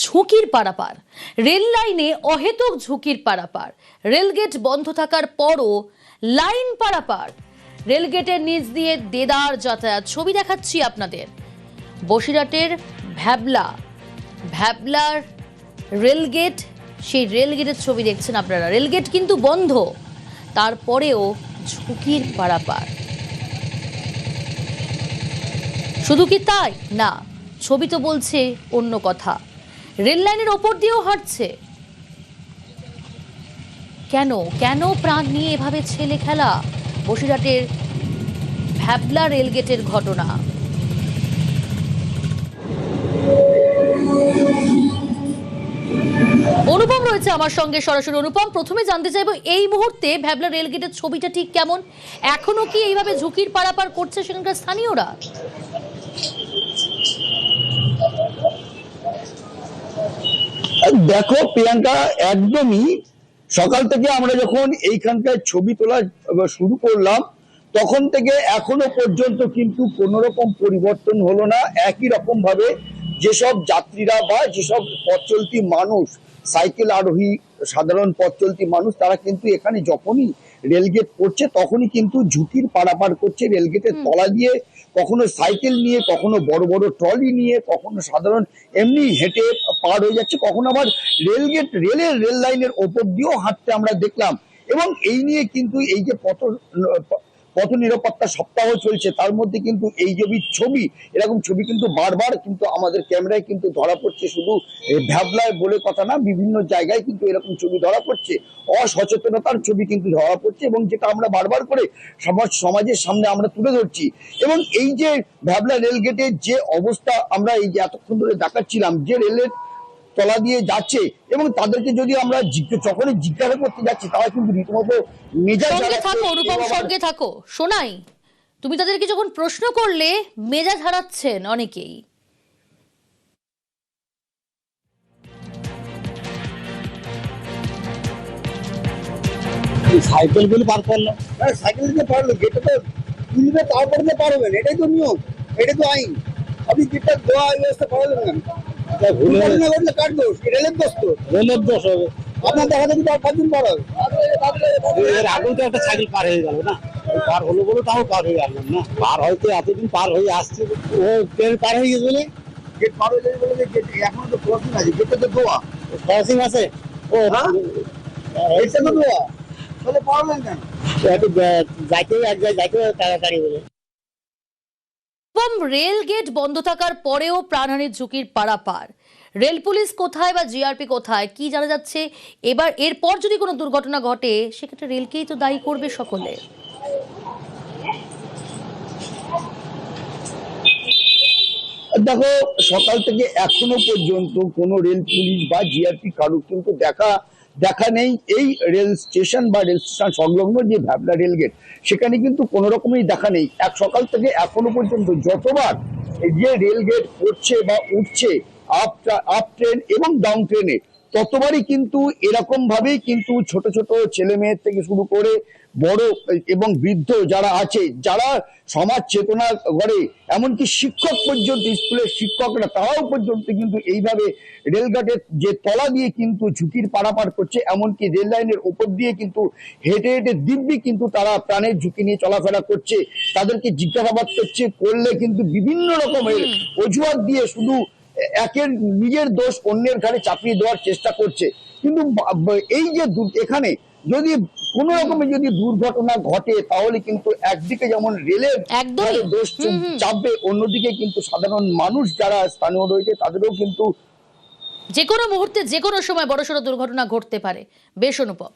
ঝুঁকির পারাপার, রেল লাইনে অহেতুক ঝুঁকির পারাপার, রেলগেট বন্ধ থাকার পরও লাইন পারাপার, রেলগেটের নিচ দিয়ে দেদার যাতায়াত। ছবি দেখাচ্ছি আপনাদের বসিরহাটের ভ্যাবলার রেলগেট, সেই রেলগেটের ছবি দেখছেন আপনারা। রেলগেট কিন্তু বন্ধ, তারপরেও ঝুঁকির পারাপার। শুধু কি তাই না, ছবি তো বলছে অন্য কথা। রেল লাইনের ওপর দিয়েও হাঁটছে। কেন কেন প্রাণ নিয়ে এভাবে ছেলে খেলা? বসিরহাটের ভ্যাবলা রেলগেটের ঘটনা। অনুপম রয়েছে আমার সঙ্গে সরাসরি। অনুপম, প্রথমে জানতে চাইবো এই মুহূর্তে ভ্যাবলা রেলগেটের ছবিটা ঠিক কেমন? এখনো কি এইভাবে ঝুঁকির পারাপার করছে সেখানকার স্থানীয়রা? দেখো প্রিয়াঙ্কা, একদমই সকাল থেকে আমরা যখন এইখানকার ছবি তোলা শুরু করলাম তখন থেকে এখনো পর্যন্ত কিন্তু কোন রকম পরিবর্তন হলো না। একই রকম ভাবে যেসব যাত্রীরা বা যেসব পথ চলতি মানুষ, সাইকেল আরোহী, সাধারণ পথ চলতি মানুষ, তারা কিন্তু এখানে যখনই রেলগেট পড়ছে তখনই কিন্তু ঝুঁকির পারাপার করছে। রেলগেটের তলা দিয়ে কখনো সাইকেল নিয়ে, কখনো বড় বড় ট্রলি নিয়ে, কখনো সাধারণ এমনি হেঁটে পার হয়ে যাচ্ছে, কখনো আবার রেল লাইনের ওপর দিয়েও হাঁটতে আমরা দেখলাম। এবং এই নিয়ে কিন্তু এই যে পথ নিরাপত্তা সপ্তাহ চলছে, তার মধ্যে কিন্তু এই যে ছবি, এরকম ছবি কিন্তু বারবার কিন্তু আমাদের ক্যামেরায় কিন্তু ধরা পড়ছে। শুধু ভ্যাবলায় বলে কথা না, বিভিন্ন জায়গায় কিন্তু এরকম ছবি ধরা পড়ছে। অসচেতনতার ছবি কিন্তু ধরা পড়ছে, এবং যেটা আমরা বারবার করে সমাজের সামনে আমরা তুলে ধরছি। এবং এই যে ভ্যাবলা রেলগেটের যে অবস্থা আমরা এই যে এতক্ষণ ধরে দেখাচ্ছিলাম, যে রেলের তলা দিয়ে যাচ্ছে, এবং তাদেরকে যদি আমরা যখনই জিজ্ঞাসা করতে যাচ্ছি তারা কিন্তু রীতিমতো মেজাজ থাকো অনুপম, সঙ্গে থাকো। শোনাই, তুমি তাদেরকে যখন প্রশ্ন করলে মেজাজ হারাচ্ছেন অনেকেই। সাইকেল গুলো পার করলো, সাইকেল দিতে পারলো, গেটে তো তুলবে তারপরে তো পারবেন, এটাই তো নিয়ম, এটাই তো আইন। আপনি গেটটা দেওয়া ব্যবস্থা পারলেন না, কার দোষ? রেলের দোষ তো, রেলের দোষ হবে। আপনার দেখা দেখি তো 5 দিন পার হবে, এর আগেও তো একটা সাইকেল পার হয়ে গেল না, পার হলো বলে তাও পার হয়ে আসলাম না। পার হয়তো এতদিন পার হয়ে আসছে, ও ট্রেন পার হয়ে গেছে বলে গেট পার হয়ে যাবে বলে গেট এখনো তো ক্রসিং আছে, গেটে তো দোয়া ক্রসিং আছে। ও হ্যাঁ, এইটা তো দোয়া, তাহলে পারলেন কেন? যাইতেই এক জায়গায় যাইতে তাড়াতাড়ি বলে। রেল গেট বন্ধ থাকার পরেও প্রাণহানির ঝুঁকির পারাপার। রেল পুলিশ কোথায় বা জিআরপি কোথায়, কি জানা যাচ্ছে? এবার এরপর যদি কোনো দুর্ঘটনা ঘটে সেক্ষেত্রে রেলকেই তো দায়ী করবে সকলে। দেখো, সকাল থেকে এখনো পর্যন্ত কোনো রেল পুলিশ বা জিআরপি কারো কিন্তু দেখা নেই। এই রেল স্টেশন বা রেল স্টেশন সংলগ্ন যে ভ্যাবলা রেলগেট, সেখানে কিন্তু কোনো রকমই দেখা নেই। সকাল থেকে এখনো পর্যন্ত যতবার যে রেলগেট পড়ছে বা উঠছে, আপ ট্রেন এবং ডাউন ট্রেনে, ততবারই কিন্তু এরকম ভাবেই কিন্তু ছোট ছোট ছেলে মেয়ের থেকে শুরু করে বড় এবং বৃদ্ধ যারা আছে, যারা সমাজ চেতনা গড়ে, এমনকি শিক্ষক পর্যন্ত, স্কুলের শিক্ষকরা তারাও পর্যন্ত কিন্তু এইভাবে রেলগেটের যে তলা দিয়ে কিন্তু ঝুঁকির পারাপার করছে। এমনকি রেল লাইনের উপর দিয়ে কিন্তু হেঁটে হেঁটে দিব্যি কিন্তু তারা প্রাণের ঝুঁকি নিয়ে চলাফেরা করছে। তাদেরকে জিজ্ঞাসাবাদ করলে কিন্তু বিভিন্ন রকমের অজুহাত দিয়ে শুধু একের নিজের দোষ অন্যের ঘাড়ে চাপিয়ে দেওয়ার চেষ্টা করছে। কিন্তু এই যে এখানে যদি কোন রকমের যদি দুর্ঘটনা ঘটে, তাহলে কিন্তু একদিকে যেমন রেলের দোষ চাপবে, অন্যদিকে কিন্তু সাধারণ মানুষ যারা স্থানীয় রয়েছে তাদেরও কিন্তু যে কোনো মুহূর্তে যে কোনো সময় বড়সড় দুর্ঘটনা ঘটতে পারে। বেশ অনুপম।